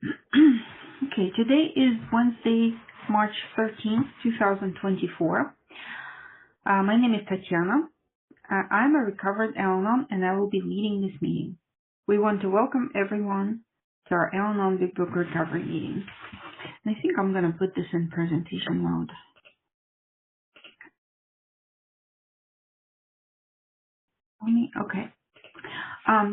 Okay, today is Wednesday, March 13th, 2024. My name is Tatiana. I'm a recovered Al-Anon and I will be leading this meeting. We want to welcome everyone to our Al-Anon Big Book Recovery meeting. And I think I'm going to put this in presentation mode. Okay.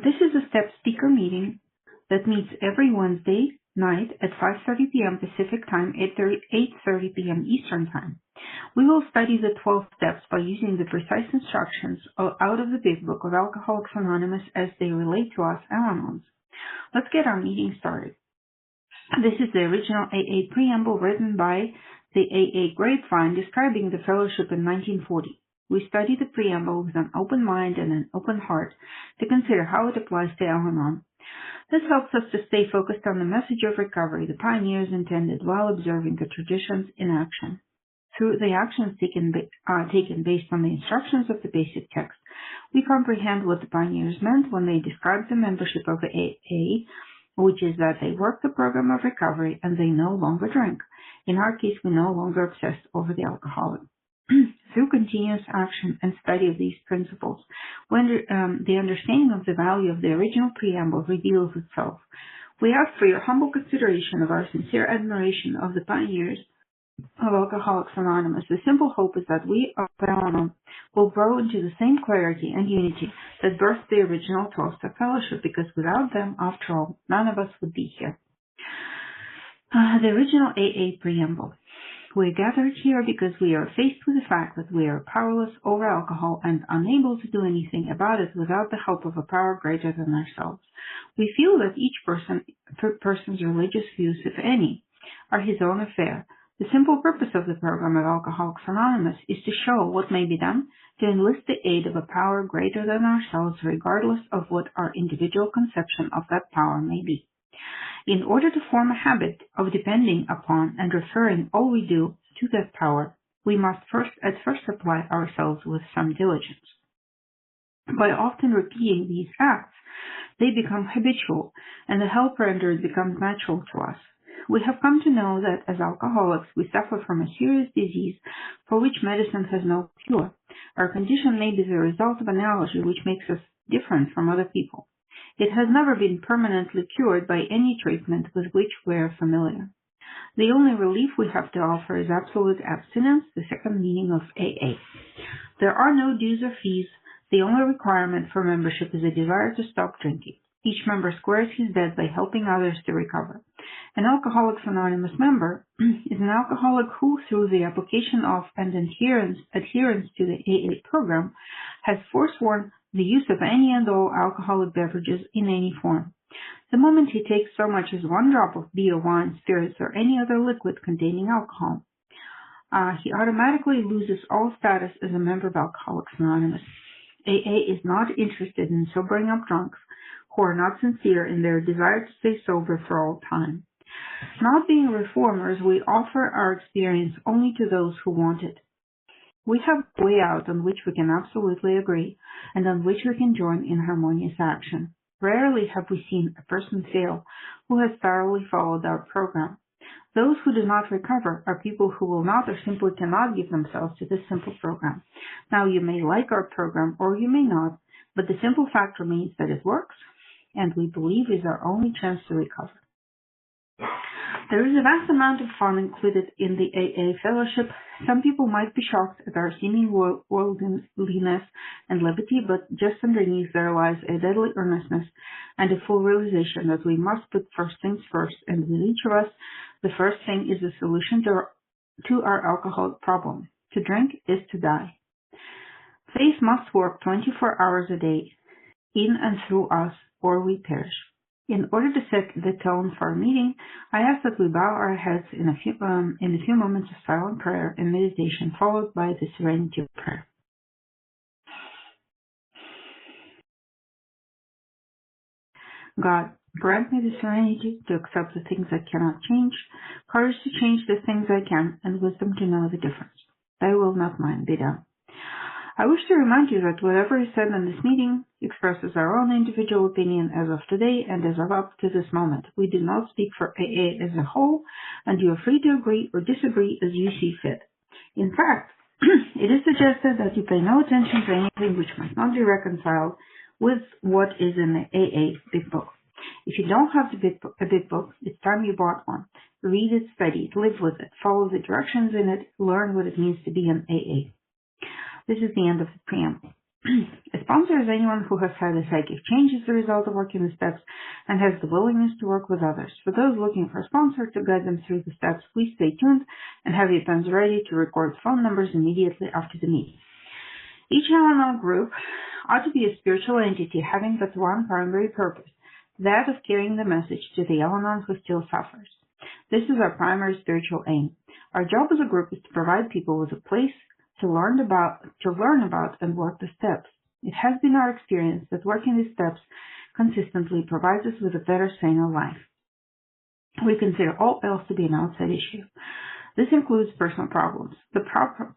This is a step speaker meeting that meets every Wednesday night at 5:30 p.m. Pacific Time, 8:30 p.m. Eastern Time. We will study the 12 steps by using the precise instructions out of the Big Book of Alcoholics Anonymous as they relate to us Al-Anons. Let's get our meeting started. This is the original AA preamble written by the AA Grapevine describing the fellowship in 1940. We study the preamble with an open mind and an open heart to consider how it applies to Al-Anon. This helps us to stay focused on the message of recovery the pioneers intended while observing the traditions in action. Through the actions taken based on the instructions of the basic text, we comprehend what the pioneers meant when they described the membership of the AA, which is that they work the program of recovery and they no longer drink. In our case, we no longer obsess over the alcoholic. Through continuous action and study of these principles, the understanding of the value of the original preamble reveals itself. We ask for your humble consideration of our sincere admiration of the pioneers of Alcoholics Anonymous. The simple hope is that we of Al-Anon will grow into the same clarity and unity that birthed the original 12-step fellowship, because without them, after all, none of us would be here. The original AA preamble. We are gathered here because we are faced with the fact that we are powerless over alcohol and unable to do anything about it without the help of a power greater than ourselves. We feel that each person's religious views, if any, are his own affair. The simple purpose of the program of Alcoholics Anonymous is to show what may be done to enlist the aid of a power greater than ourselves, regardless of what our individual conception of that power may be. In order to form a habit of depending upon and referring all we do to that power, we must first apply ourselves with some diligence. By often repeating these acts, they become habitual, and the help rendered becomes natural to us. We have come to know that as alcoholics, we suffer from a serious disease for which medicine has no cure. Our condition may be the result of an allergy which makes us different from other people. It has never been permanently cured by any treatment with which we are familiar. The only relief we have to offer is absolute abstinence, the second meaning of AA. There are no dues or fees. The only requirement for membership is a desire to stop drinking. Each member squares his debt by helping others to recover. An Alcoholics Anonymous member is an alcoholic who, through the application of and adherence to the AA program, has forsworn the use of any and all alcoholic beverages in any form. The moment he takes so much as one drop of beer, wine, spirits, or any other liquid containing alcohol, he automatically loses all status as a member of Alcoholics Anonymous. AA is not interested in sobering up drunks who are not sincere in their desire to stay sober for all time. Not being reformers, we offer our experience only to those who want it. We have a way out on which we can absolutely agree and on which we can join in harmonious action. Rarely have we seen a person fail who has thoroughly followed our program. Those who do not recover are people who will not or simply cannot give themselves to this simple program. Now, you may like our program or you may not, but the simple fact remains that it works, and we believe is our only chance to recover. There is a vast amount of fun included in the AA fellowship. Some people might be shocked at our seeming worldliness and levity, but just underneath there lies a deadly earnestness and a full realization that we must put first things first, and with each of us, the first thing is the solution to our alcohol problem. To drink is to die. Faith must work 24 hours a day, in and through us, or we perish. In order to set the tone for our meeting, I ask that we bow our heads in a few moments of silent prayer and meditation, followed by the serenity prayer. God, grant me the serenity to accept the things I cannot change, courage to change the things I can, and wisdom to know the difference. Thy will, not mine, be done. I wish to remind you that whatever is said in this meeting expresses our own individual opinion as of today and as of up to this moment. We do not speak for AA as a whole, and you are free to agree or disagree as you see fit. In fact, it is suggested that you pay no attention to anything which must not be reconciled with what is in the AA Big Book. If you don't have a big book, it's time you bought one. Read it, study it, live with it, follow the directions in it, learn what it means to be an AA. This is the end of the preamble. A sponsor is anyone who has had a psychic change as a result of working the steps and has the willingness to work with others. For those looking for a sponsor to guide them through the steps, please stay tuned and have your pens ready to record phone numbers immediately after the meeting. Each Al-Anon group ought to be a spiritual entity having but one primary purpose, that of carrying the message to the Al-Anon who still suffers. This is our primary spiritual aim. Our job as a group is to provide people with a place to learn about and work the steps. It has been our experience that working these steps consistently provides us with a better, saner life. We consider all else to be an outside issue. This includes personal problems. The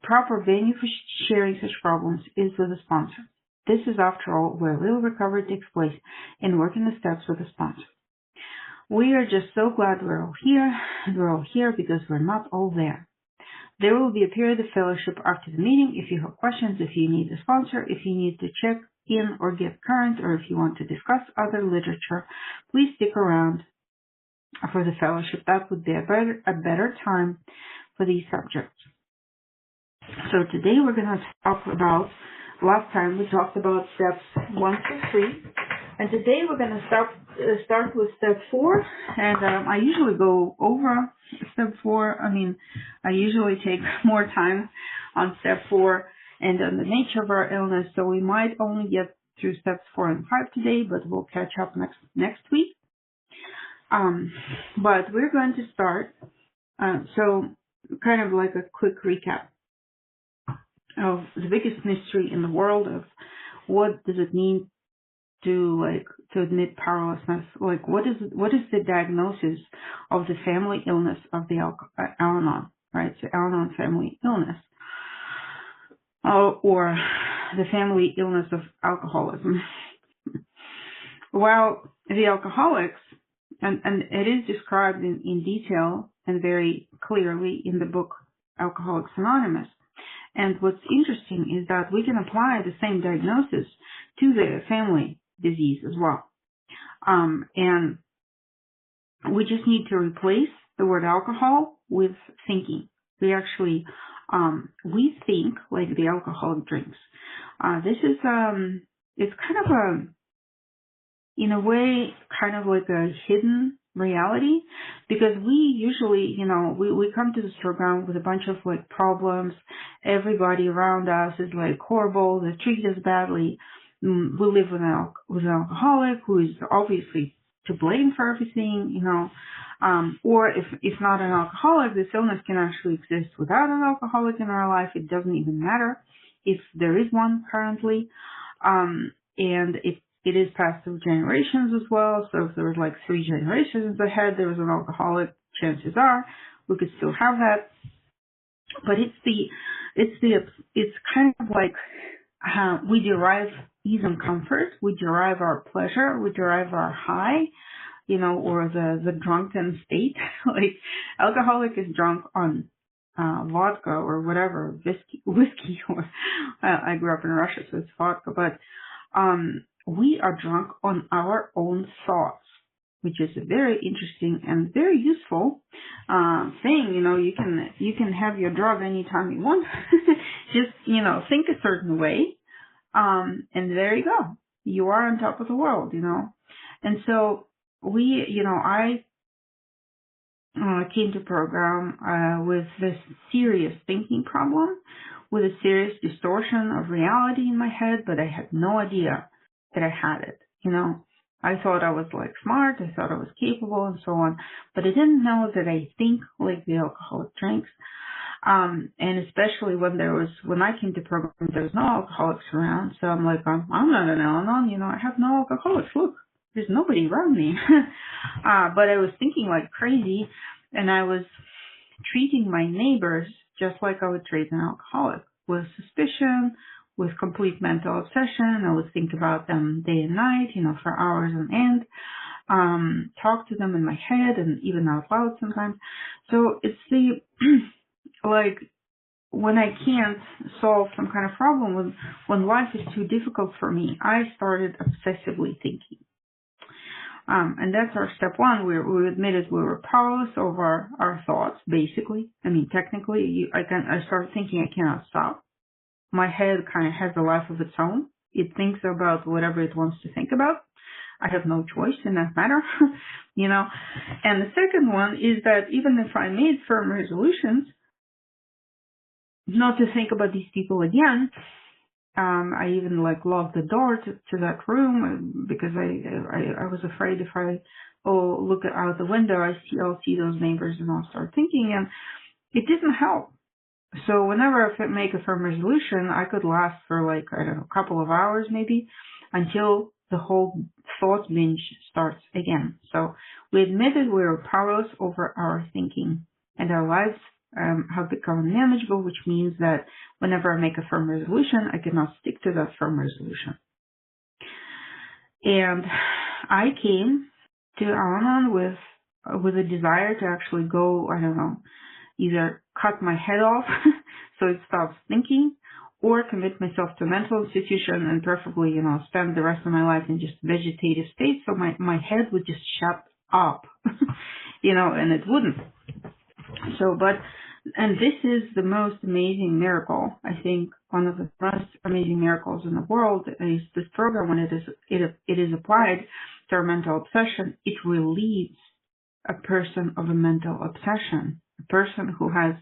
proper venue for sharing such problems is with a sponsor. This is, after all, where real recovery takes place, in working the steps with a sponsor. We are just so glad we're all here, and we're all here because we're not all there. There will be a period of fellowship after the meeting. If you have questions, if you need a sponsor, if you need to check in or get current, or if you want to discuss other literature, please stick around for the fellowship. That would be a better time for these subjects. So today we're going to talk about, last time we talked about steps 1 through 3, and today we're going to start with step 4, and I usually go over step 4. I usually take more time on step 4 and on the nature of our illness, so we might only get through steps 4 and 5 today, but we'll catch up next week. But we're going to start, so kind of like a quick recap of the biggest mystery in the world of what does it mean to admit powerlessness. What is the diagnosis of the family illness of the Al-Anon, right? So Al-Anon family illness, or the family illness of alcoholism. Well, the alcoholics, and it is described in detail and very clearly in the book Alcoholics Anonymous. And what's interesting is that we can apply the same diagnosis to the family disease as well. And we just need to replace the word alcohol with thinking. We actually, we think like the alcoholic drinks. This is, it's kind of in a way, kind of like a hidden reality, because we usually, we come to this program with a bunch of problems. Everybody around us is horrible. They treat us badly. We live with an alcoholic who is obviously to blame for everything, or if not an alcoholic, this illness can actually exist without an alcoholic in our life. It doesn't even matter if there is one currently, and it is passed through generations as well. So if there was 3 generations ahead, there was an alcoholic, chances are we could still have that. But it's kind of like we derive ease and comfort, we derive our pleasure, we derive our high, or the drunken state. Alcoholic is drunk on vodka or whatever, whiskey, or I grew up in Russia, so it's vodka, but we are drunk on our own thoughts, which is a very interesting and very useful thing. You can have your drug anytime you want. Just, think a certain way, and there you go. You are on top of the world, And so I came to program with this serious thinking problem, with a serious distortion of reality in my head, but I had no idea that I had it, I thought I was smart, I thought I was capable and so on, but I didn't know that I think like the alcoholic drinks. And especially when I came to program, there was no alcoholics around. So I'm I'm not an Al-Anon, I have no alcoholics. Look, there's nobody around me. But I was thinking like crazy, and I was treating my neighbors just like I would treat an alcoholic, with suspicion, with complete mental obsession. I would think about them day and night, for hours on end. Talk to them in my head and even out loud sometimes. So it's the, like, when I can't solve some kind of problem, when life is too difficult for me, I started obsessively thinking. And that's our step one. We admitted we were powerless over our thoughts, basically. I mean, technically, I started thinking I cannot stop. My head kind of has a life of its own. It thinks about whatever it wants to think about. I have no choice in that matter, And the second one is that even if I made firm resolutions not to think about these people again, I even locked the door to that room because I was afraid if I look out the window, I'll see those neighbors and I'll start thinking, and it didn't help. So whenever I make a firm resolution, I could last for a couple of hours maybe until the whole thought binge starts again. So we admitted we were powerless over our thinking, and our lives have become unmanageable, which means that whenever I make a firm resolution, I cannot stick to that firm resolution. And I came to Al-Anon with a desire to actually go, either cut my head off so it stops thinking, or commit myself to a mental institution and preferably, spend the rest of my life in just vegetative state so my head would just shut up, and it wouldn't. And this is the most amazing miracle. I think one of the most amazing miracles in the world is this program. When it is applied to our mental obsession, it relieves a person of a mental obsession, a person who has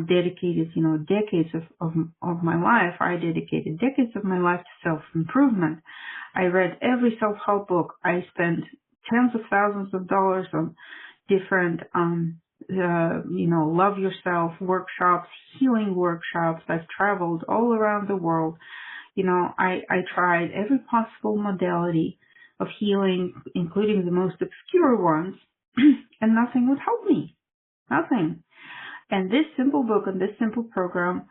dedicated, decades of my life. I dedicated decades of my life to self-improvement. I read every self-help book. I spent tens of thousands of dollars on different, love yourself workshops, healing workshops. I've traveled all around the world. I tried every possible modality of healing, including the most obscure ones, and nothing would help me. Nothing. And this simple book and this simple program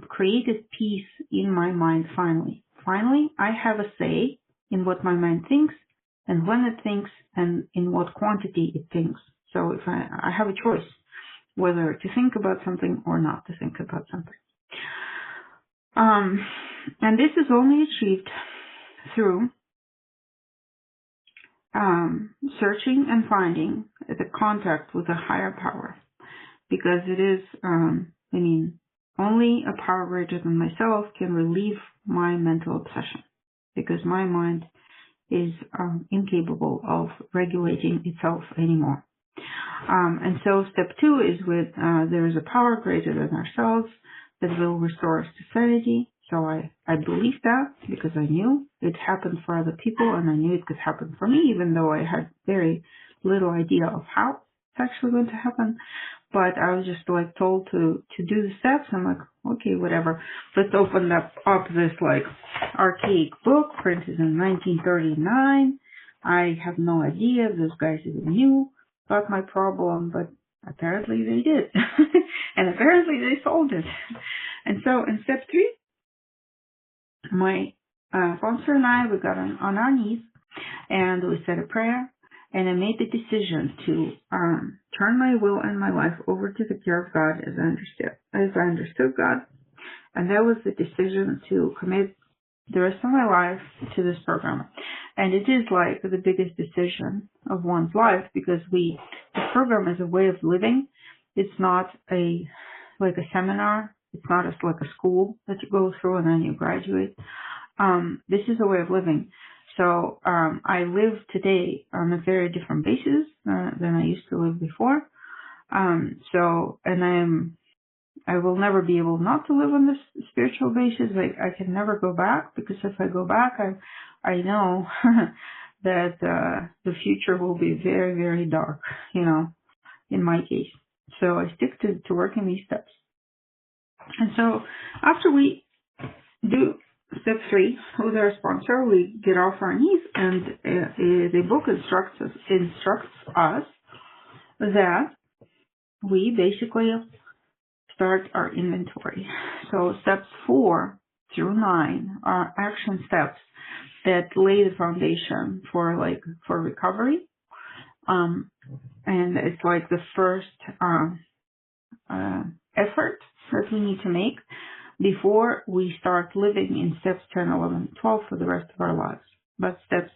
created peace in my mind finally. Finally, I have a say in what my mind thinks and when it thinks and in what quantity it thinks. So if I have a choice whether to think about something or not to think about something. And this is only achieved through searching and finding the contact with a higher power. Because it is, only a power greater than myself can relieve my mental obsession. Because my mind is incapable of regulating itself anymore. And so step 2 is with there is a power greater than ourselves that will restore us to sanity. So I believed that because I knew it happened for other people and I knew it could happen for me, even though I had very little idea of how it's actually going to happen. But I was just told to do the steps. I'm like, okay, whatever. Let's open up this archaic book printed in 1939. I have no idea if those guys even knew about my problem, but apparently they did. And apparently they solved it. And so in step 3, my sponsor and I, we got on our knees and we said a prayer. And I made the decision to turn my will and my life over to the care of God as I understood God. And that was the decision to commit the rest of my life to this program. And it is the biggest decision of one's life because this program is a way of living. It's not a seminar. It's not a school that you go through and then you graduate. This is a way of living. So I live today on a very different basis than I used to live before. I will never be able not to live on this spiritual basis. I can never go back because if I go back, I know that the future will be very, very dark, in my case. So I stick to working these steps. And so after we do step 3 with our sponsor, we get off our knees and the book instructs us that we basically start our inventory. So steps 4 through 9 are action steps that lay the foundation for recovery. And it's like the first effort that we need to make before we start living in steps 10, 11, 12 for the rest of our lives. But steps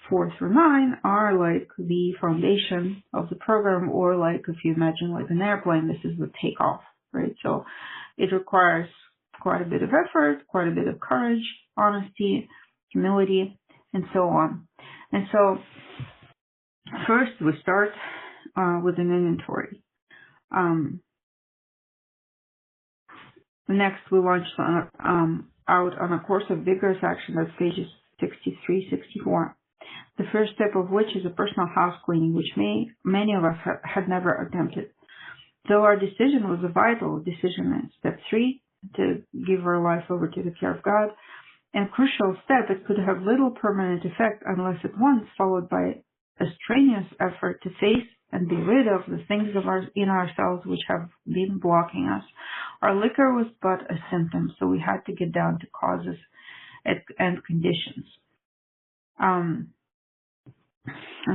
4 through 9 are like the foundation of the program, or like if you imagine like an airplane, this is the takeoff, right? So it requires quite a bit of effort, quite a bit of courage, honesty, humility, and so on. And so first we start with an inventory. Next, we launch out on a course of vigorous action at stages 63, 64. The first step of which is a personal house cleaning, which many of us had never attempted. Though our decision was a vital decision in step 3, to give our life over to the care of God, and crucial step, it could have little permanent effect unless at once followed by a strenuous effort to face and be rid of the things in ourselves which have been blocking us. Our liquor was but a symptom, so we had to get down to causes and conditions. On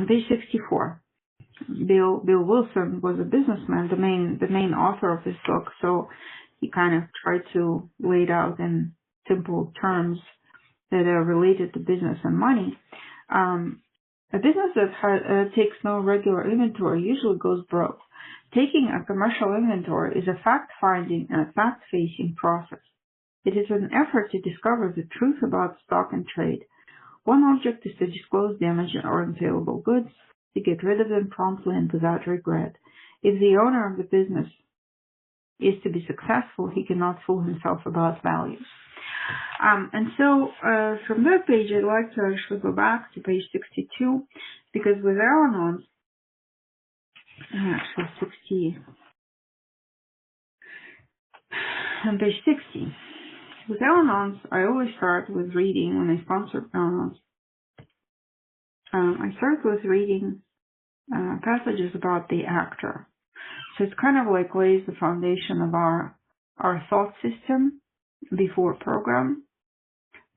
page 64, Bill Wilson was a businessman, the main author of this book, so he kind of tried to lay it out in simple terms that are related to business and money. A business that takes no regular inventory usually goes broke. Taking a commercial inventory is a fact-finding and a fact-facing process. It is an effort to discover the truth about stock and trade. One object is to disclose damaged or unsaleable goods, to get rid of them promptly and without regret. If the owner of the business is to be successful, he cannot fool himself about values. And so from that page, I'd like to actually go back to page 62, because with Al-Anon, actually 60, on page 60, with Al-Anon, I always start with reading, when I sponsor Al-Anon, I start with reading passages about the actor. So it's kind of like lays the foundation of our thought system before program.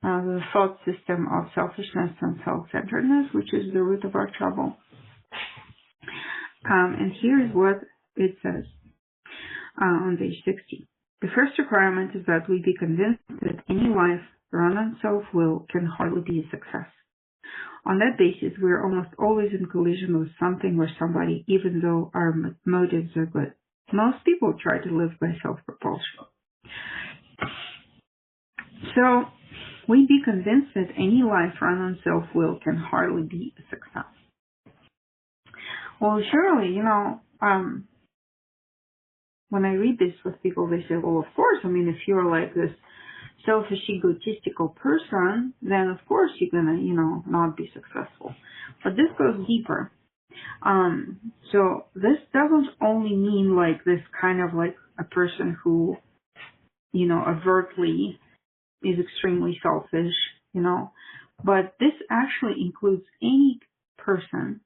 The thought system of selfishness and self-centeredness, which is the root of our trouble. And here's what it says on page 60. The first requirement is that we be convinced that any life run on self-will can hardly be a success. On that basis, we are almost always in collision with something or somebody, even though our motives are good. Most people try to live by self-propulsion. So, we be convinced that any life run on self-will can hardly be a success. Well, surely, when I read this with people, they say, well, of course, if you're like this selfish, egotistical person, then of course you're gonna, not be successful. But this goes deeper. So this doesn't only mean like this kind of like a person who, overtly is extremely selfish, but this actually includes any person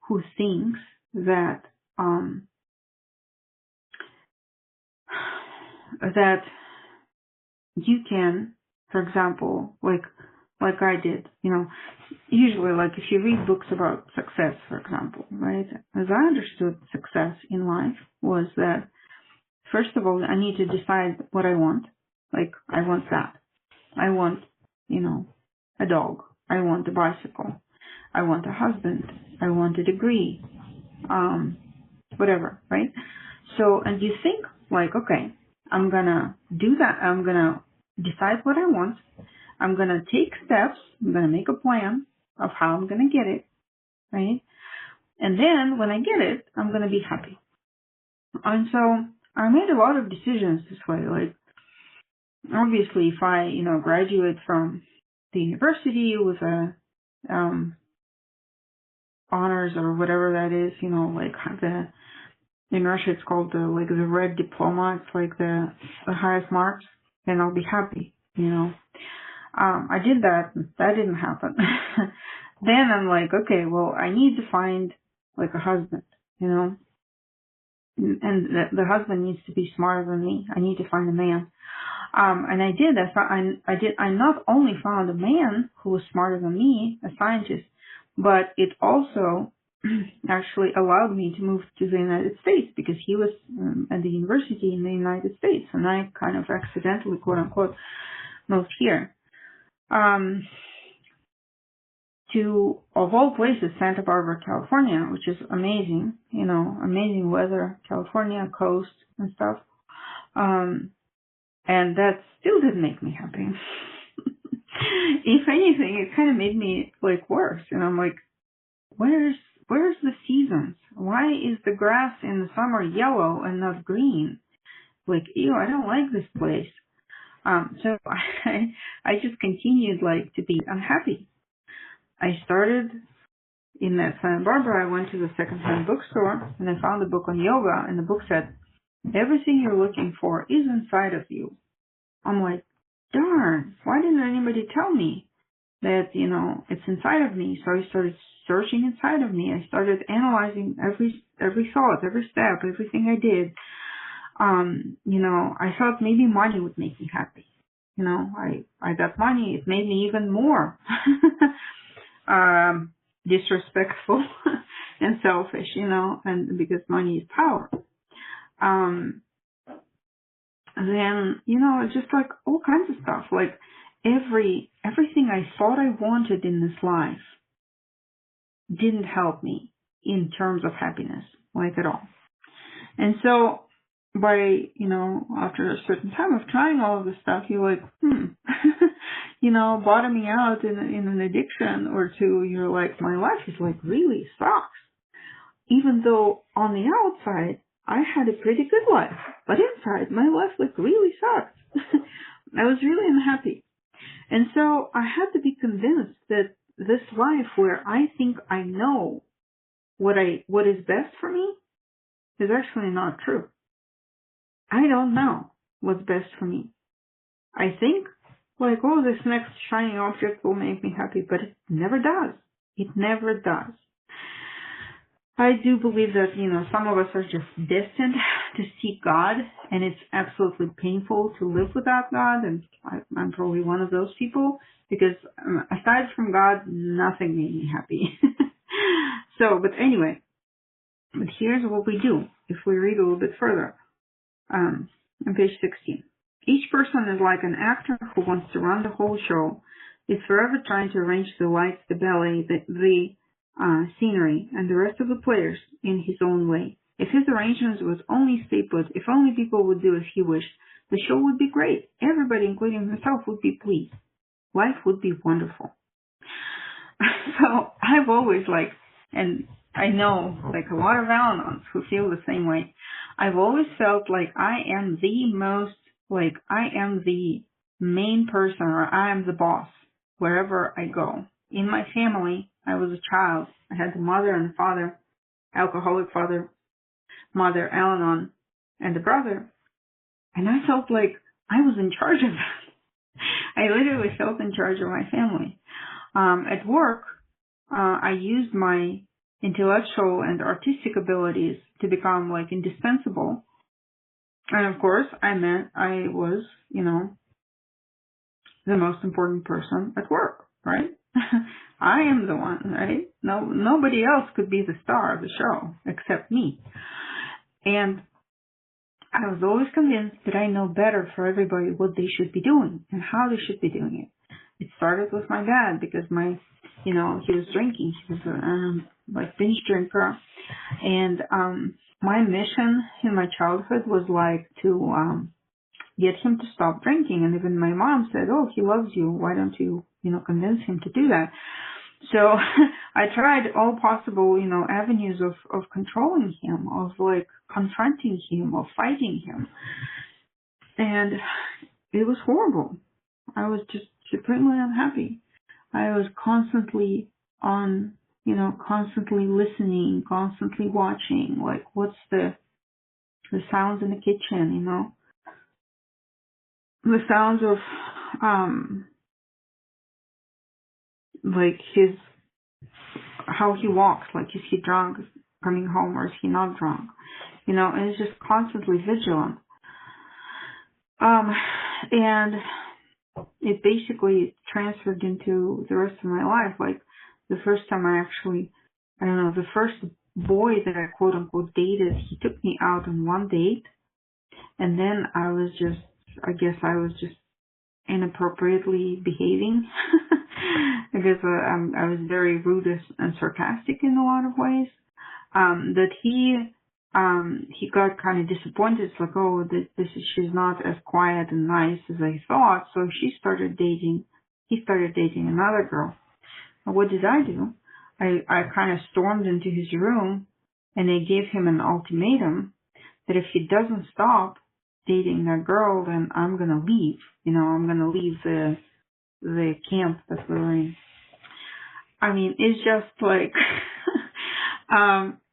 who thinks that that you can, for example, like I did, usually like if you read books about success, for example, right? As I understood success in life was that, first of all, I need to decide what I want. Like, I want that. I want, a dog. I want a bicycle. I want a husband. I want a degree. Whatever, right? So, and you think like, okay, I'm gonna do that. I'm gonna decide what I want. I'm gonna take steps. I'm gonna make a plan of how I'm gonna get it, right? And then when I get it, I'm gonna be happy. And so I made a lot of decisions this way. Like, obviously, if I, graduate from the university with a honors or whatever that is, like in Russia it's called the red diploma. It's like the highest marks, and I'll be happy, I did that. That didn't happen. Then I'm like, okay, well, I need to find like a husband, and the husband needs to be smarter than me. I need to find a man. And I did. I not only found a man who was smarter than me, a scientist, but it also actually allowed me to move to the United States because he was at the university in the United States, and I kind of accidentally, quote unquote, moved here. To, of all places, Santa Barbara, California, which is amazing, amazing weather, California coast and stuff. And that still didn't make me happy. If anything, it kind of made me like worse. And I'm like, where's the seasons? Why is the grass in the summer yellow and not green? Like, ew, I don't like this place. So I just continued like to be unhappy. I started in that Santa Barbara. I went to the secondhand bookstore and I found a book on yoga, and the book said, everything you're looking for is inside of you. I'm like, darn, why didn't anybody tell me that, it's inside of me? So I started searching inside of me. I started analyzing every thought, every step, everything I did. I thought maybe money would make me happy. I got money. It made me even more disrespectful and selfish, and because money is power. Then, it's just like all kinds of stuff. Like everything I thought I wanted in this life didn't help me in terms of happiness, like at all. And so by, after a certain time of trying all of this stuff, you're like, bottoming out in an addiction or two, you're like, my life is like really sucks. Even though on the outside, I had a pretty good life, but inside, my life like really sucked. I was really unhappy. And so I had to be convinced that this life where I think I know what is best for me is actually not true. I don't know what's best for me. I think like, oh, this next shiny object will make me happy, but it never does. It never does. I do believe that, some of us are just destined to seek God, and it's absolutely painful to live without God, and I'm probably one of those people, because aside from God, nothing made me happy. But anyway, but here's what we do if we read a little bit further. On page 16. Each person is like an actor who wants to run the whole show. Is forever trying to arrange the lights, the ballet, the scenery, and the rest of the players in his own way. If his arrangements would only stay put, if only people would do as he wished, the show would be great. Everybody, including himself, would be pleased. Life would be wonderful. So I've always and I know a lot of Al-Anons who feel the same way. I've always felt like I am the main person, or I am the boss wherever I go. In my family, I was a child. I had a mother and a father, alcoholic father, mother, Al-Anon, and a brother. And I felt like I was in charge of that. I literally felt in charge of my family. At work, I used my intellectual and artistic abilities to become indispensable. And of course, I meant I was, the most important person at work, right? I am the one, right? Nobody else could be the star of the show except me. And I was always convinced that I know better for everybody what they should be doing and how they should be doing it. It started with my dad because he was drinking. He was a binge drinker. And my mission in my childhood was to get him to stop drinking. And even my mom said, oh, he loves you. Why don't you, convince him to do that? So I tried all possible, avenues of controlling him, of confronting him, of fighting him. And it was horrible. I was just supremely unhappy. I was constantly constantly listening, constantly watching, what's the sounds in the kitchen, the sounds of, how he walks, is he drunk coming home or is he not drunk, and it's just constantly vigilant. And it basically transferred into the rest of my life. Like the first time I don't know, the first boy that I quote unquote dated, he took me out on one date, and then I guess I was just inappropriately behaving. I guess I was very rude and sarcastic in a lot of ways. That he got kind of disappointed. It's like, oh, she's not as quiet and nice as I thought. So he started dating another girl. And what did I do? I kind of stormed into his room and I gave him an ultimatum that if he doesn't stop dating that girl, then I'm going to leave. I'm going to leave the camp that we're in. I mean, it's just like,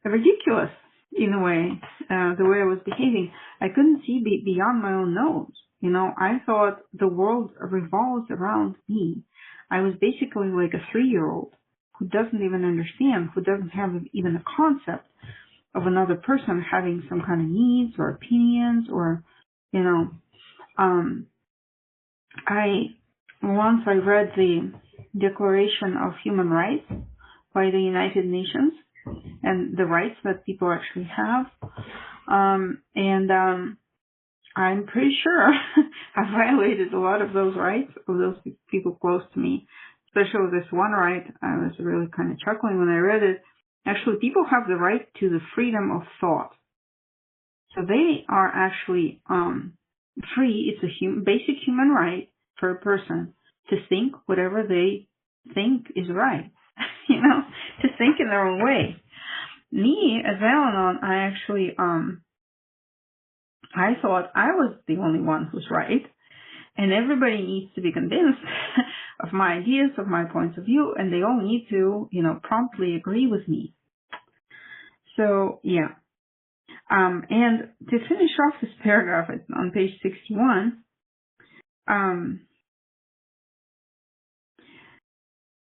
ridiculous in a way, the way I was behaving. I couldn't see beyond my own nose. I thought the world revolves around me. I was basically like a 3-year-old who doesn't even understand, who doesn't have even a concept of another person having some kind of needs or opinions or, once I read the Declaration of Human Rights by the United Nations and the rights that people actually have. I'm pretty sure I violated a lot of those rights of those people close to me, especially this one right. I was really kind of chuckling when I read it. Actually, people have the right to the freedom of thought. So they are actually free. It's a basic human right for a person to think whatever they think is right, to think in their own way. Me, as Al-Anon, I actually, I thought I was the only one who's right, and everybody needs to be convinced of my ideas, of my points of view, and they all need to, promptly agree with me. So, yeah. And to finish off this paragraph on page 61,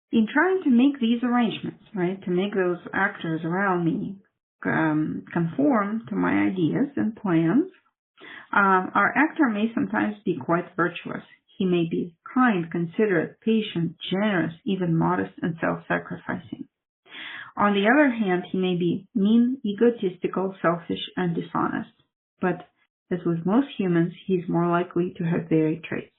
in trying to make these arrangements, right, to make those actors around me conform to my ideas and plans, our actor may sometimes be quite virtuous. He may be kind, considerate, patient, generous, even modest and self-sacrificing. On the other hand, he may be mean, egotistical, selfish, and dishonest. But as with most humans, he's more likely to have varied traits.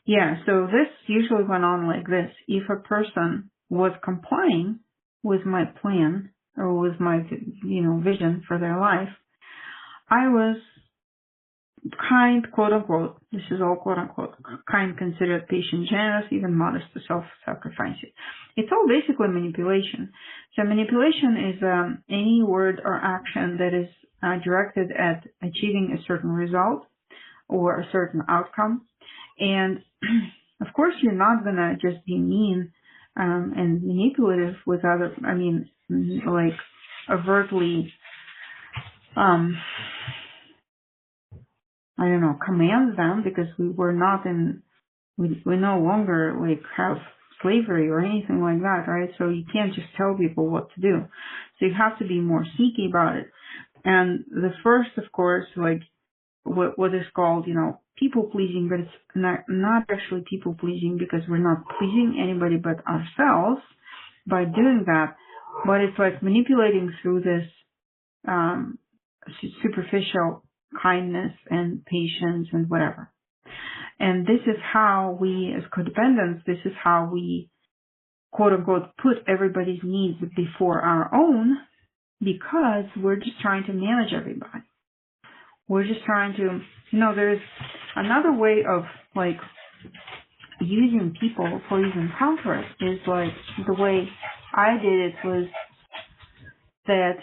Yeah, so this usually went on like this. If a person was complying with my plan or with my, vision for their life, I was kind, quote unquote, this is all quote unquote, kind, considerate, patient, generous, even modest, self-sacrificing. It's all basically manipulation. So manipulation is any word or action that is directed at achieving a certain result or a certain outcome. And of course, you're not going to just be mean and manipulative with other, like overtly, command them, because we're not we no longer like have slavery or anything like that, right? So you can't just tell people what to do. So you have to be more sneaky about it. And the first, of course, like what is called, people pleasing, but it's not actually people pleasing, because we're not pleasing anybody but ourselves by doing that. But it's like manipulating through this superficial kindness and patience and whatever. And this is how we, as codependents, this is how we, quote unquote, put everybody's needs before our own, because we're just trying to manage everybody. We're just trying to, there's another way of like using people for even comfort is like the way I did it was that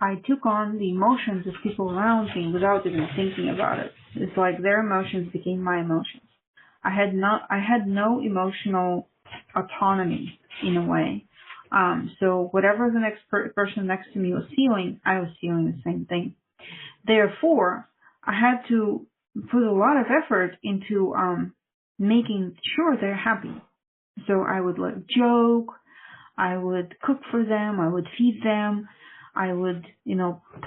I took on the emotions of people around me without even thinking about it. It's like their emotions became my emotions. I had no emotional autonomy in a way. So whatever the next person next to me was feeling, I was feeling the same thing. Therefore, I had to put a lot of effort into making sure they're happy. So I would like joke, I would cook for them, I would feed them, I would,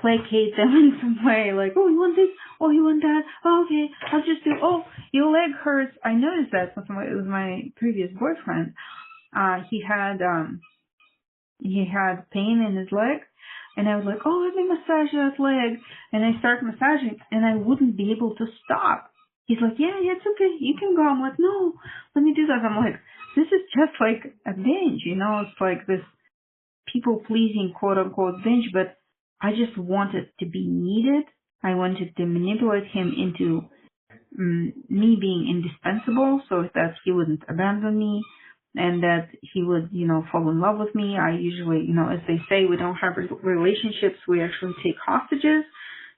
placate them in some way, like, oh, you want this? Oh, you want that? Oh, okay, I'll just do, oh, your leg hurts. I noticed that with my previous boyfriend. He had pain in his leg, and I was like, oh, let me massage that leg. And I start massaging, and I wouldn't be able to stop. He's like, yeah, it's okay, you can go. I'm like, no, let me do that. I'm like, this is just like a binge, it's like this people-pleasing, quote-unquote, binge, but I just wanted to be needed. I wanted to manipulate him into me being indispensable so that he wouldn't abandon me and that he would, fall in love with me. I usually, as they say, we don't have relationships, we actually take hostages.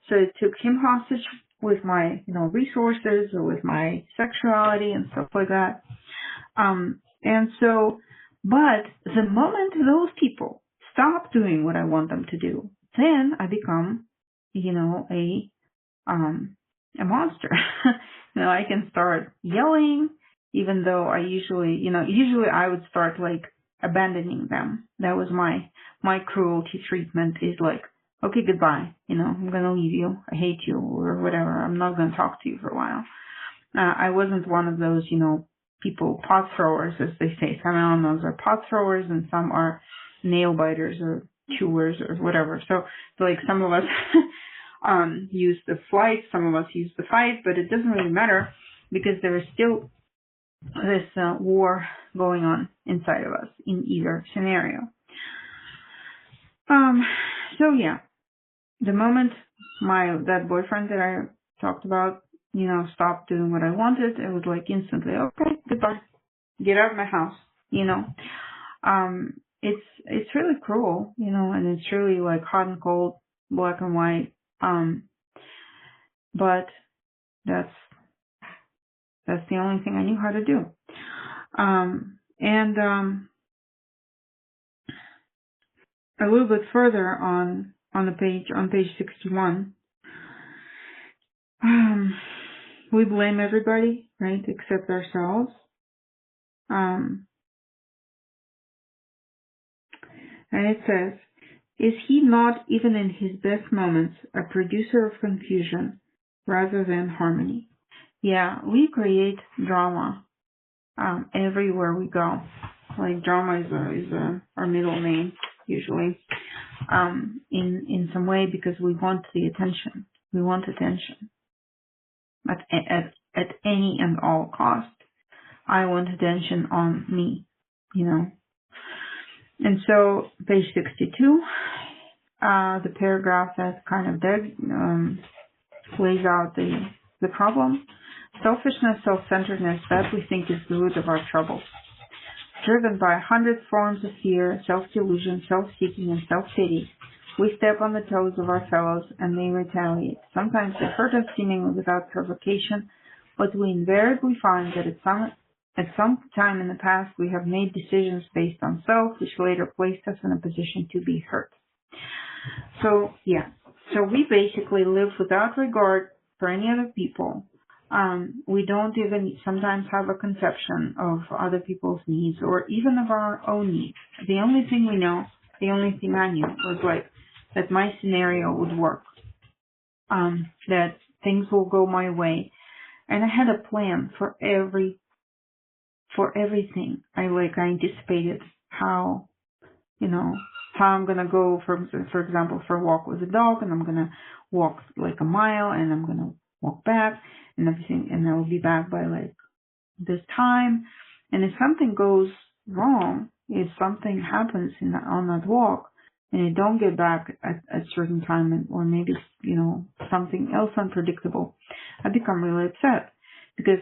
So I took him hostage with my, resources or with my sexuality and stuff like that. But the moment those people stop doing what I want them to do, then I become, a monster. I can start yelling, even though I usually I would start like abandoning them. That was my cruelty treatment is like, okay, goodbye. I'm going to leave you. I hate you or whatever. I'm not going to talk to you for a while. I wasn't one of those, people, pot throwers, as they say. Some Al-Anons are pot throwers and some are nail biters or chewers or whatever. So like some of us use the flight, some of us use the fight, but it doesn't really matter because there is still this war going on inside of us in either scenario. So yeah, the moment that boyfriend that I talked about, stopped doing what I wanted, it was like instantly, okay, goodbye, get out of my house, It's really cruel, and it's really like hot and cold, black and white. But that's the only thing I knew how to do. A little bit further on page 61, we blame everybody, right, except ourselves. And it says, is he not, even in his best moments, a producer of confusion rather than harmony? Yeah, we create drama everywhere we go. Like drama is our middle name usually, in some way, because we want the attention. We want attention at any and all cost. I want attention on me, And so page 62, the paragraph that kind of lays out the problem. Selfishness, self-centeredness, that we think is the root of our troubles. Driven by 100 forms of fear, self-delusion, self-seeking, and self-pity, we step on the toes of our fellows and they retaliate. Sometimes they hurt us seemingly without provocation, but we invariably find that at some time in the past we have made decisions based on self, which later placed us in a position to be hurt. So, yeah. So we basically live without regard for any other people. We don't even sometimes have a conception of other people's needs or even of our own needs. The only thing we know, the only thing I knew was like that my scenario would work, that things will go my way. And I had a plan for everything. I anticipated how I'm going to go, for example, for a walk with a dog, and I'm going to walk like a mile, and I'm going to walk back and everything, and I will be back by like this time. And if something goes wrong, if something happens on that walk, and you don't get back at a certain time, or maybe, something else unpredictable, I become really upset because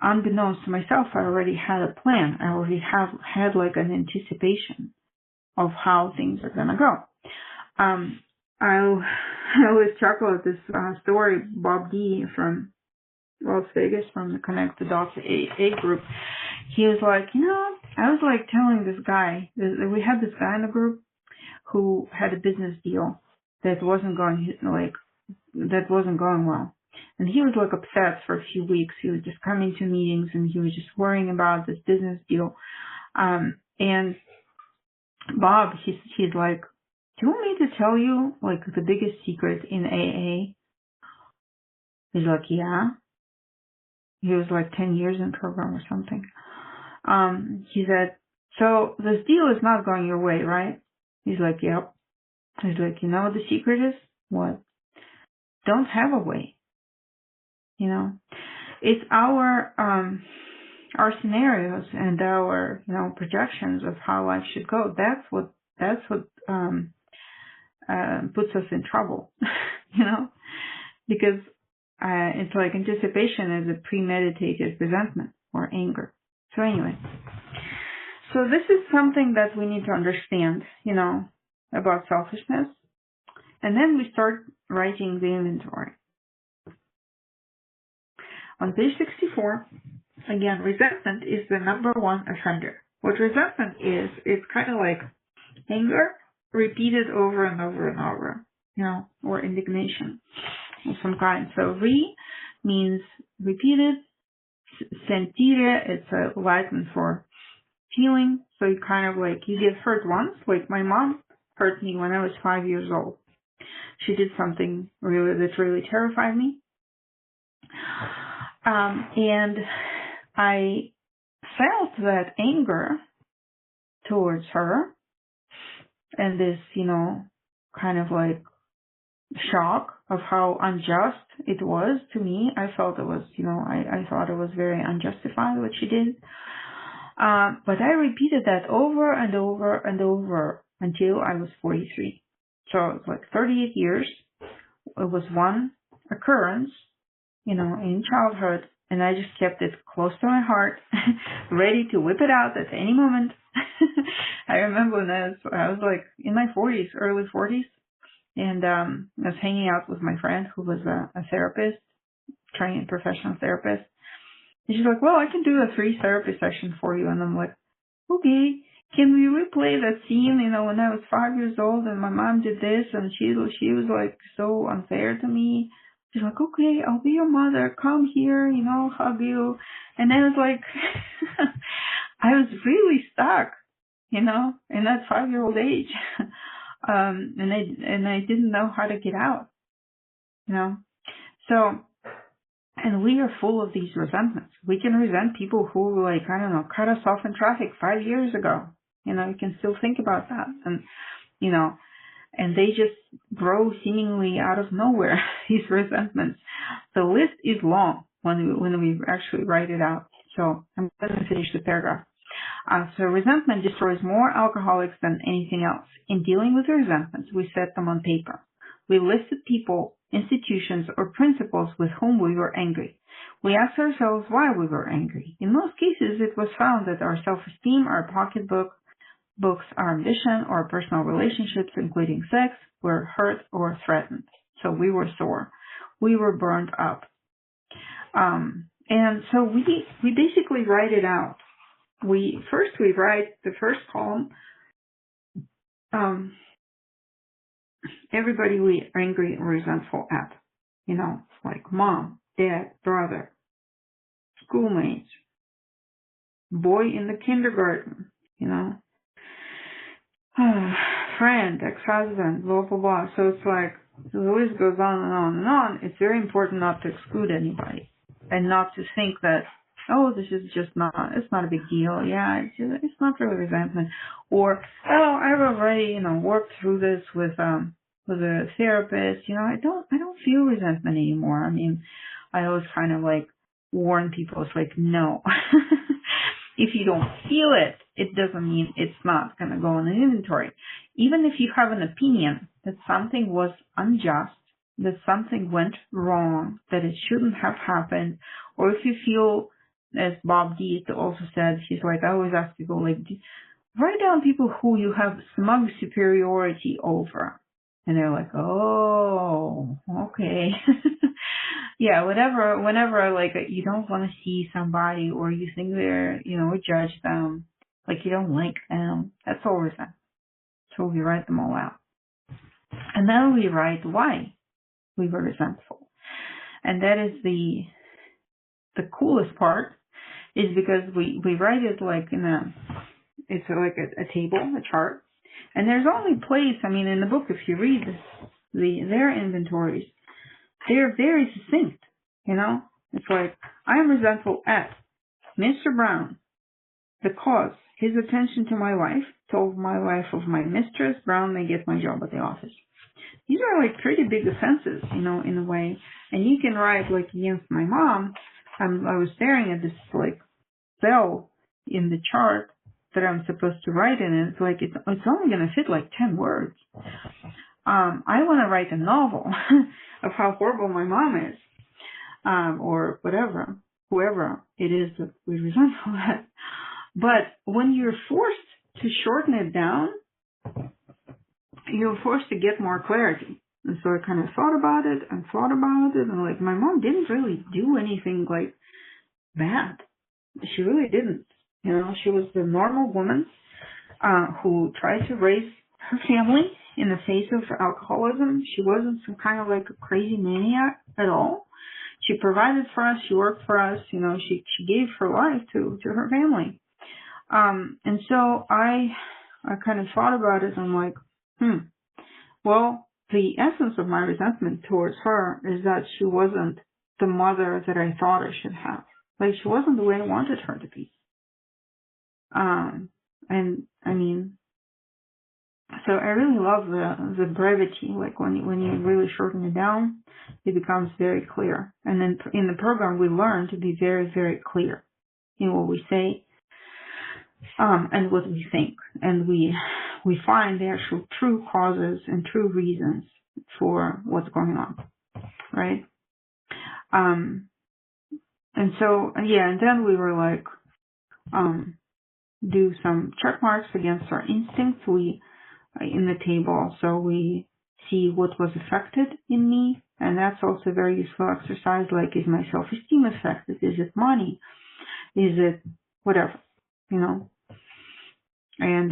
unbeknownst to myself, I already had a plan. I already had like an anticipation of how things are gonna go. I always chuckle at this story. Bob D from Las Vegas, from the Connect the Dots AA group, he was like, I was like telling this guy, we had this guy in the group who had a business deal that wasn't going well. And he was like upset for a few weeks. He was just coming to meetings and he was just worrying about this business deal. And Bob, he's like Do you want me to tell you, like, the biggest secret in AA? He's like, yeah. He was like 10 years in program or something. He said, so this deal is not going your way, right? He's like, yep. He's like, you know what the secret is? What? Don't have a way. You know, it's our scenarios and our, projections of how life should go. That's what puts us in trouble, because it's like anticipation is a premeditated resentment or anger. So anyway, so this is something that we need to understand, about selfishness. And then we start writing the inventory. On page 64, again, resentment is the number one offender. What resentment is, it's kind of like anger repeated over and over and over, or indignation of some kind. So means repeated. Sentire, it's a Latin for feeling. So you kind of like, you get hurt once. Like my mom hurt me when I was 5 years old. She did something that really terrified me. And I felt that anger towards her and this, kind of like shock of how unjust it was to me. I felt it was, I thought it was very unjustified what she did. But I repeated that over and over and over until I was 43. So it was like 38 years. It was one occurrence, in childhood, and I just kept it close to my heart, ready to whip it out at any moment. I remember when I was like in my 40s, early 40s, and I was hanging out with my friend who was a therapist, trained professional therapist. And she's like, well, I can do a free therapy session for you. And I'm like, okay, can we replay that scene, when I was 5 years old and my mom did this and she was like so unfair to me. She's like, okay, I'll be your mother. Come here, hug you. And I was like, I was really stuck, in that 5-year-old age. And I didn't know how to get out, So, and we are full of these resentments. We can resent people who, like, I don't know, cut us off in traffic 5 years ago. You can still think about that. And, and they just grow seemingly out of nowhere, these resentments. The list is long when we actually write it out. So I'm going to finish the paragraph. So resentment destroys more alcoholics than anything else. In dealing with resentments, we set them on paper. We listed people, institutions, or principles with whom we were angry. We asked ourselves why we were angry. In most cases, it was found that our self-esteem, our pocketbook, books, our ambition, or personal relationships, including sex, were hurt or threatened. So we were sore. We were burned up. And so we basically write it out. We write the first column, everybody we are angry or resentful at, like mom, dad, brother, schoolmates, boy in the kindergarten, friend, ex-husband, blah, blah, blah. So it's like, the list goes on and on and on. It's very important not to exclude anybody and not to think that, oh, this is just it's not a big deal. Yeah, it's not really resentment. Or, oh, I've already, worked through this with a therapist. I don't feel resentment anymore. I mean, I always kind of like warn people. It's like, no. If you don't feel it, it doesn't mean it's not going to go in an inventory. Even if you have an opinion that something was unjust, that something went wrong, that it shouldn't have happened, or if you feel, as Bob D also said, he's like, I always ask people, like, write down people who you have smug superiority over. And they're like, oh, okay. Yeah, whenever, like, you don't want to see somebody or you think they're, judge them, like you don't like them, that's all resentment. So we write them all out. And then we write why we were resentful. And that is the coolest part, is because we write it like it's like a table, a chart. And there's only place, I mean, in the book, if you read their inventories, they're very succinct, you know? It's like, I am resentful at Mr. Brown, the cause, his attention to my wife, told my wife of my mistress, Brown may get my job at the office. These are like pretty big offenses, you know, in a way. And you can write like against my mom. I was staring at this like cell in the chart that I'm supposed to write in, and it's like it's only going to fit like 10 words. I want to write a novel of how horrible my mom is, or whatever, whoever it is that we resentful at. But when you're forced to shorten it down, you're forced to get more clarity. And so I kind of thought about it, and like my mom didn't really do anything like bad. She really didn't. You know, she was the normal woman who tried to raise her family in the face of alcoholism. She wasn't some kind of like a crazy maniac at all. She provided for us. She worked for us. You know, she gave her life to her family. And so I kind of thought about it. I'm like, well, the essence of my resentment towards her is that she wasn't the mother that I thought I should have. Like, she wasn't the way I wanted her to be. And I mean, so I really love the brevity. Like when you really shorten it down, it becomes very clear. And then in the program, we learn to be very, very clear in what we say, and what we think. And we find the actual true causes and true reasons for what's going on, right? And so, yeah, and then we were like, do some check marks against our instincts. We, in the table, so we see what was affected in me, and that's also a very useful exercise. Like, is my self-esteem affected? Is it money? Is it whatever, you know? And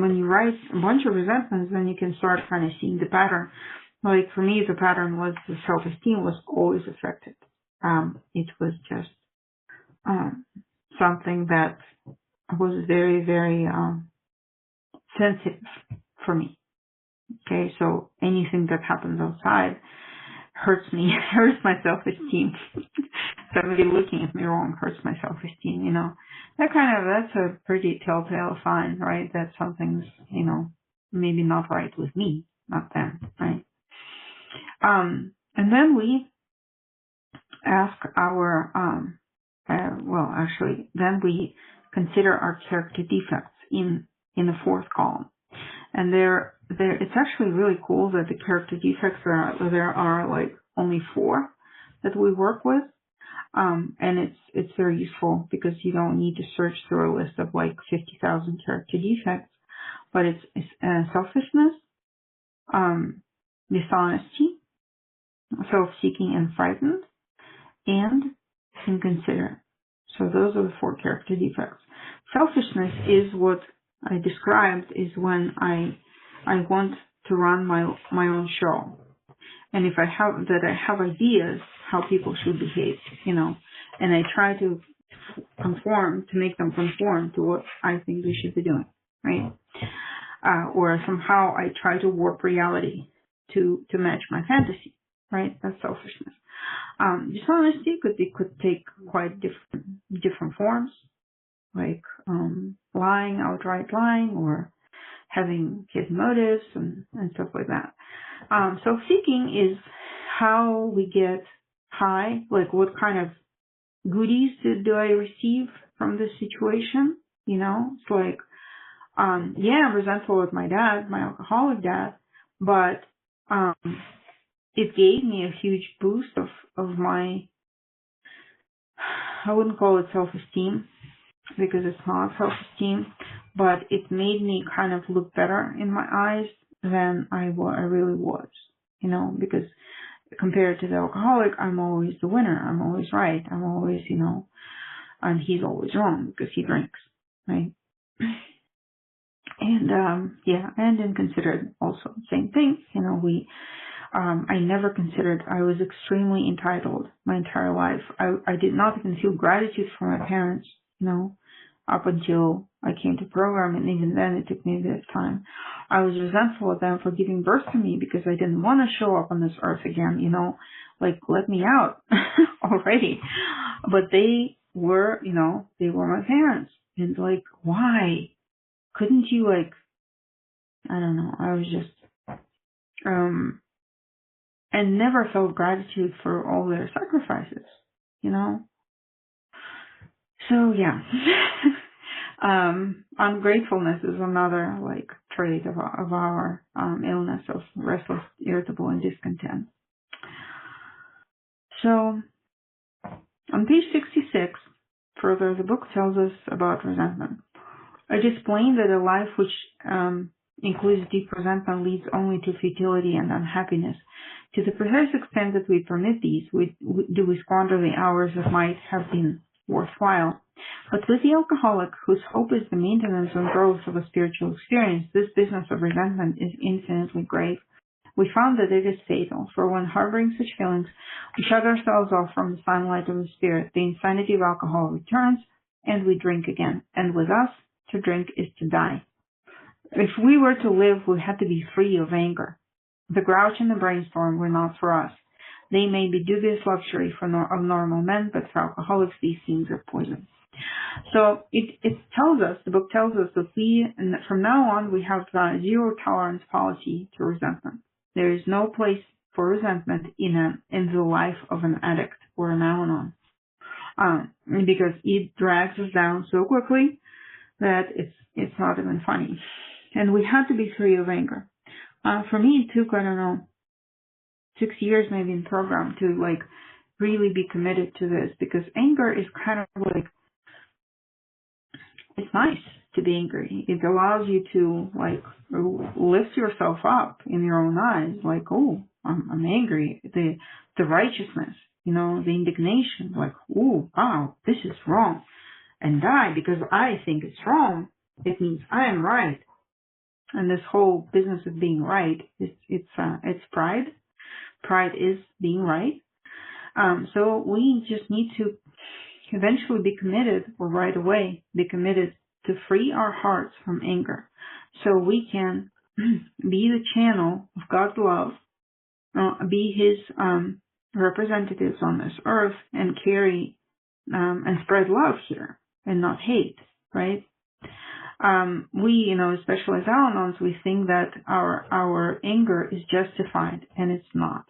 when you write a bunch of resentments, then you can start kind of seeing the pattern. Like for me, the pattern was the self-esteem was always affected. It was just something that was very, very sensitive for me. Okay, so anything that happens outside hurts me, hurts my self-esteem. Somebody looking at me wrong hurts my self-esteem, you know. That's a pretty telltale sign, right? That something's, you know, maybe not right with me, not them, right? And then we ask our, then we consider our character defects in the fourth column. And it's actually really cool that the character defects there are like only 4 that we work with. And it's very useful because you don't need to search through a list of like 50,000 character defects, but it's selfishness, dishonesty, self-seeking and frightened, and inconsiderate. So those are the 4 character defects. Selfishness is what I described is when I want to run my own show. And if I have ideas how people should behave, you know, and I try to make them conform to what I think they should be doing, right? Or somehow I try to warp reality to match my fantasy, right? That's selfishness. Dishonesty could take quite different forms, like lying, outright lying, or having hidden motives and stuff like that. Self-seeking is how we get high, like what kind of goodies do I receive from this situation? You know, it's like, I'm resentful with my dad, my alcoholic dad, but it gave me a huge boost of my, I wouldn't call it self-esteem, because it's not self-esteem, but it made me kind of look better in my eyes than I really was, you know, because compared to the alcoholic, I'm always the winner, I'm always right, I'm always, you know, and he's always wrong because he drinks, right? And, and inconsiderate also, same thing, you know, I never considered, I was extremely entitled my entire life. I did not even feel gratitude for my parents, you know. up until I came to program, and even then it took me a bit of time. I was resentful of them for giving birth to me because I didn't want to show up on this earth again, like, let me out already. But they were, they were my parents. And like, why? Couldn't you, like, I don't know, I was just, and never felt gratitude for all their sacrifices, So yeah, ungratefulness is another like trait of our illness of restless, irritable, and discontent. So on page 66, further, the book tells us about resentment. It is plain that a life which includes deep resentment leads only to futility and unhappiness. To the precise extent that we permit these, we squander the hours that might have been worthwhile. But with the alcoholic, whose hope is the maintenance and growth of a spiritual experience, this business of resentment is infinitely grave. We found that it is fatal, for when harboring such feelings, we shut ourselves off from the sunlight of the spirit. The insanity of alcohol returns, and we drink again. And with us, to drink is to die. If we were to live, we had to be free of anger. The grouch and the brainstorm were not for us. They may be dubious luxury of normal men, but for alcoholics, these things are poison. So it tells us, the book tells us that from now on, we have zero tolerance policy to resentment. There is no place for resentment in the life of an addict or an Al-Anon, because it drags us down so quickly that it's not even funny. And we had to be free of anger. For me, it took, 6 years maybe in program to like really be committed to this, because anger is kind of like, it's nice to be angry. It allows you to like lift yourself up in your own eyes, like, oh, I'm angry. The righteousness, the indignation, like, oh, wow, this is wrong. And because I think it's wrong, it means I am right. And this whole business of being right, it's pride. Pride is being right. So we just need to eventually be committed, or right away be committed to free our hearts from anger, so we can be the channel of God's love, be His representatives on this earth, and carry and spread love here and not hate, right? We, especially as Al-Anons, we think that our anger is justified, and it's not.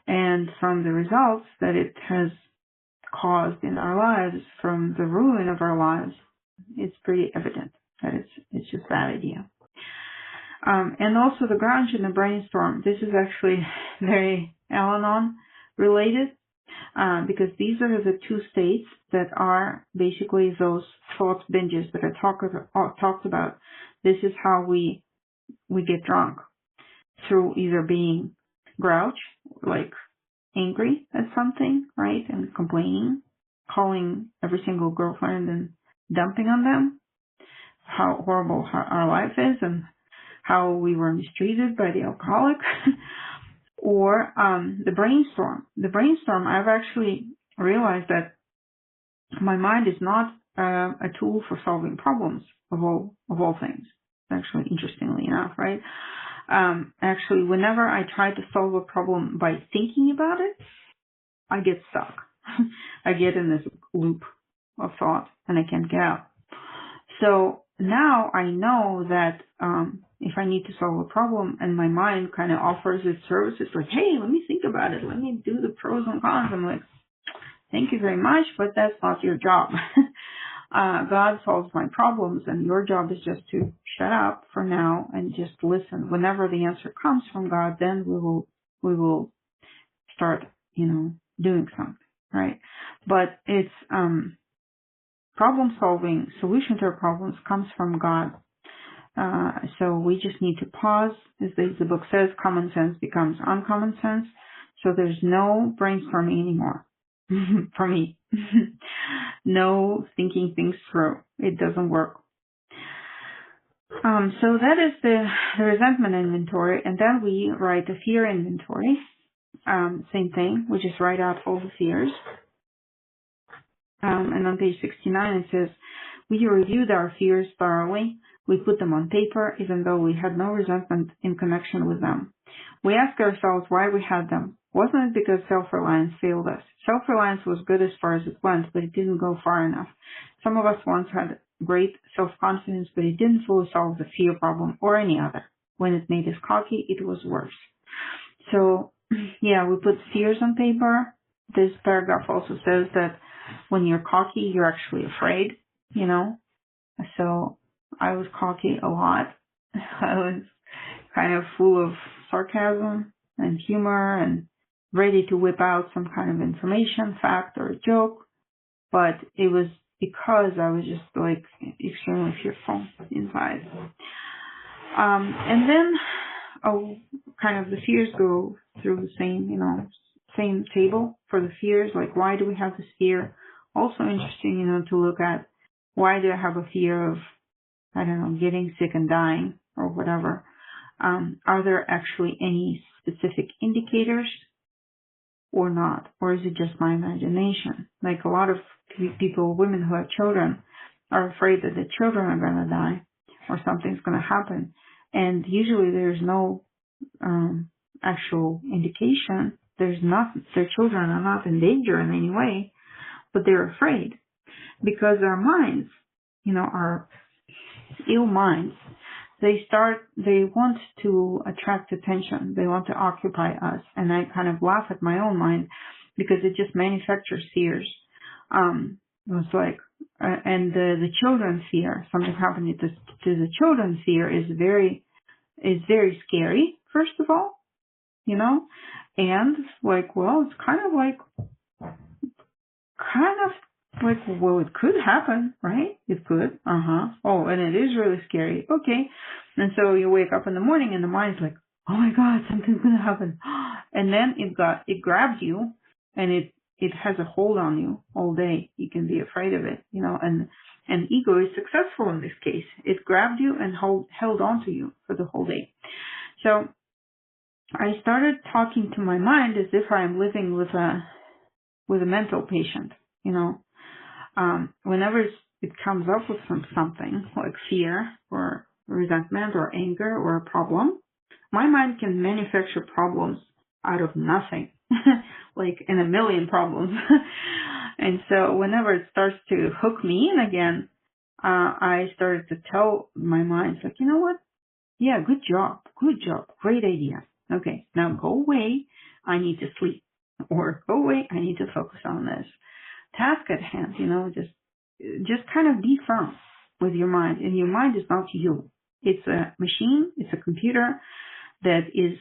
And from the results that it has caused in our lives, from the ruin of our lives, it's pretty evident that it's just bad idea. And also the grunge and the brainstorm. This is actually very Al-Anon related, because these are the two states that are basically those thought binges that I talked about. This is how we get drunk, through either being grouch, like angry at something, right, and complaining, calling every single girlfriend and dumping on them how horrible our life is and how we were mistreated by the alcoholic, or the brainstorm. The brainstorm, I've actually realized that my mind is not a tool for solving problems of all things. Actually, interestingly enough, right? Actually, whenever I try to solve a problem by thinking about it, I get stuck. I get in this loop of thought, and I can't get out. So now I know that if I need to solve a problem and my mind kind of offers its services, like, hey, let me think about it, let me do the pros and cons, I'm like, thank you very much, but that's not your job. God solves my problems, and your job is just to shut up for now and just listen. Whenever the answer comes from God, then we will start, doing something, right? But it's problem solving, solution to our problems comes from God. So we just need to pause. As the book says, common sense becomes uncommon sense. So there's no brainstorming anymore for me. No thinking things through. It doesn't work. So that is the resentment inventory. And then we write a fear inventory. Same thing. We just write out all the fears. And on page 69 it says, we reviewed our fears thoroughly. We put them on paper, even though we had no resentment in connection with them. We asked ourselves why we had them. Wasn't it because self-reliance failed us? Self-reliance was good as far as it went, but it didn't go far enough. Some of us once had great self-confidence, but it didn't fully solve the fear problem or any other. When it made us cocky, it was worse. So, yeah, we put fears on paper. This paragraph also says that when you're cocky, you're actually afraid, you know. So I was cocky a lot. I was kind of full of sarcasm and humor and ready to whip out some kind of information, fact, or joke. But it was because I was just like extremely fearful inside. And then kind of the fears go through the same table for the fears. Like, why do we have this fear? Also interesting, to look at why do I have a fear of, getting sick and dying or whatever. Are there actually any specific indicators or not? Or is it just my imagination? Like a lot of people, women who have children, are afraid that the children are going to die or something's going to happen. And usually there's no actual indication. Their children are not in danger in any way, but they're afraid because our minds, our ill minds, they want to attract attention. They want to occupy us. And I kind of laugh at my own mind because it just manufactures fears. It was like, and the children's fear, something happening to the children's fear is very scary, first of all, and like, well, it's kind of like, well, it could happen, right? It could. Oh, and it is really scary. Okay. And so you wake up in the morning and the mind's like, oh my God, something's going to happen. And then it grabs you and it has a hold on you all day. You can be afraid of it, and ego is successful in this case. It grabbed you and held on to you for the whole day. So I started talking to my mind as if I am living with a mental patient, whenever it comes up with something like fear or resentment or anger or a problem, my mind can manufacture problems out of nothing, like in a million problems. And so whenever it starts to hook me in again, I started to tell my mind, like, you know what? Yeah, good job, great idea. Okay, now go away. I need to sleep. Or go away. I need to focus on this task at hand. Just kind of be firm with your mind. And your mind is not you. It's a machine. It's a computer that is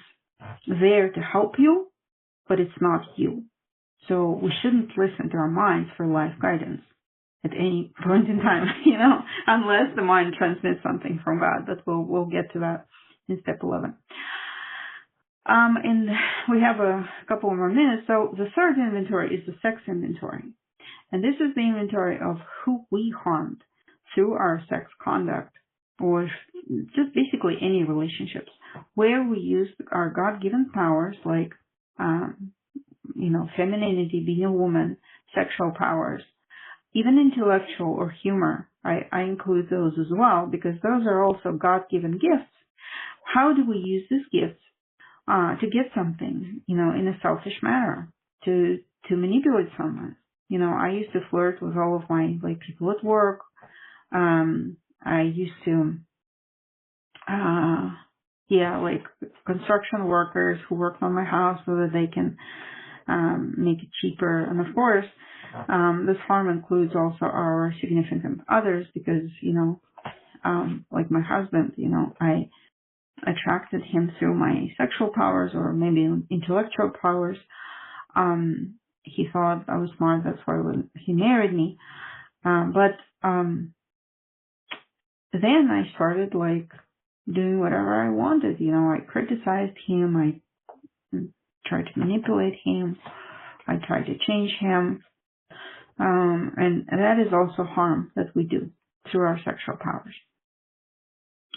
there to help you, but it's not you. So we shouldn't listen to our minds for life guidance at any point in time, unless the mind transmits something from God. But we'll get to that in step 11. And we have a couple more minutes. So the third inventory is the sex inventory. And this is the inventory of who we harmed through our sex conduct, or just basically any relationships, where we used our God-given powers like, femininity, being a woman, sexual powers, even intellectual or humor. I include those as well because those are also God-given gifts. How do we use these gifts to get something, in a selfish manner, to manipulate someone? I used to flirt with all of my people at work. I used to, construction workers who worked on my house so that they can make it cheaper. And of course, this harm includes also our significant others because, like my husband, I attracted him through my sexual powers or maybe intellectual powers. He thought I was smart, that's why he married me. But then I started doing whatever I wanted. I criticized him, I tried to manipulate him, I tried to change him. And that is also harm that we do through our sexual powers.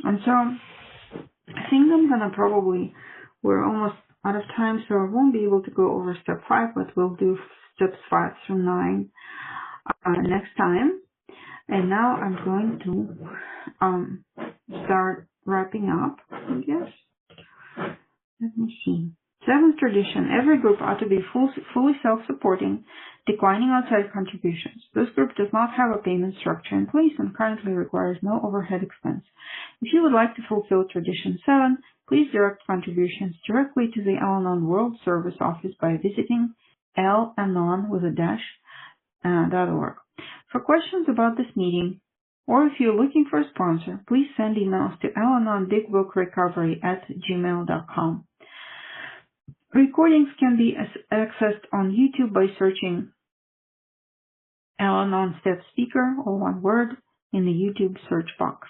And so I think we're almost out of time, so I won't be able to go over step 5, but we'll do steps 5 through 9. next time. And now I'm going to start wrapping up, I guess. Let me see. Seventh tradition. Every group ought to be fully self-supporting, declining outside contributions. This group does not have a payment structure in place and currently requires no overhead expense. If you would like to fulfill Tradition 7, please direct contributions directly to the Al-Anon World Service Office by visiting Al-Anon with a dash, .org. For questions about this meeting, or if you're looking for a sponsor, please send emails to alanonbigbookrecovery@gmail.com. Recordings can be accessed on YouTube by searching Al-Anon Step Speaker, or one word, in the YouTube search box.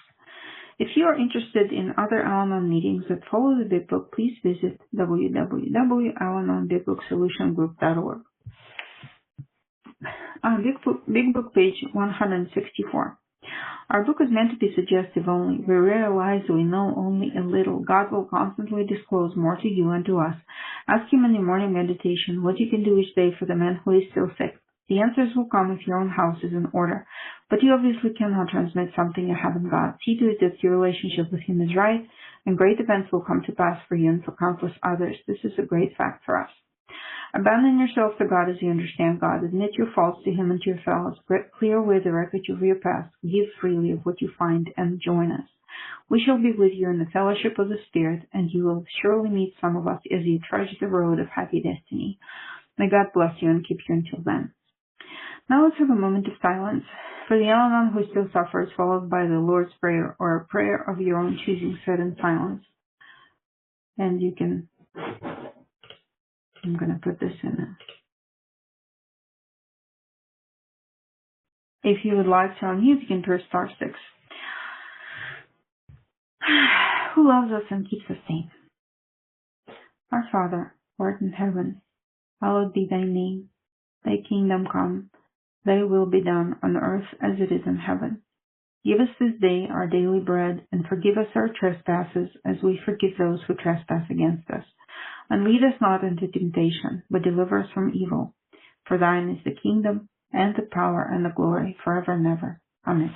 If you are interested in other Al-Anon meetings that follow the Big Book, please visit www.alanonbigbooksolutiongroup.org. Big Book, page 164. Our book is meant to be suggestive only. We realize we know only a little. God will constantly disclose more to you and to us. Ask Him in your morning meditation what you can do each day for the man who is still sick. The answers will come if your own house is in order. But you obviously cannot transmit something you haven't got. See to it that your relationship with Him is right, and great events will come to pass for you and for countless others. This is a great fact for us. Abandon yourself to God as you understand God. Admit your faults to Him and to your fellows. Clear away the wreckage of your past. Give freely of what you find and join us. We shall be with you in the fellowship of the Spirit, and you will surely meet some of us as you trudge the road of happy destiny. May God bless you and keep you until then. Now let's have a moment of silence for the Al-Anon who still suffers, followed by the Lord's Prayer, or a prayer of your own choosing said in silence. And you can... I'm going to put this in. If you would like to unmute, you can press *6. Who loves us and keeps us safe. Our Father, who art in heaven, hallowed be thy name. Thy kingdom come, thy will be done on earth as it is in heaven. Give us this day our daily bread, and forgive us our trespasses as we forgive those who trespass against us. And lead us not into temptation, but deliver us from evil. For thine is the kingdom, and the power, and the glory, forever and ever. Amen.